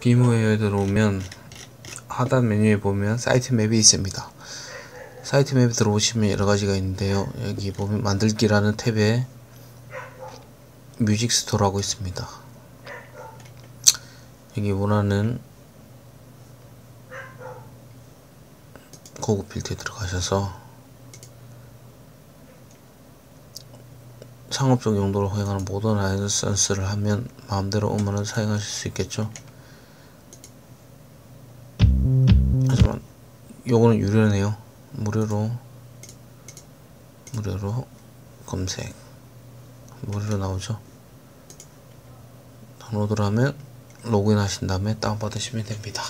비무웨어에 들어오면 하단 메뉴에 보면 사이트 맵이 있습니다. 사이트 맵에 들어오시면 여러가지가 있는데요, 여기 보면 만들기라는 탭에 뮤직 스토어라고 있습니다. 여기 원하는 고급 필드에 들어가셔서 상업적 용도로 허용하는 모든 라이선스를 하면 마음대로 음원을 사용하실 수 있겠죠. 하지만 요거는 유료네요. 무료로 검색, 무료로 나오죠. 다운로드를 하면 로그인 하신 다음에 다운받으시면 됩니다.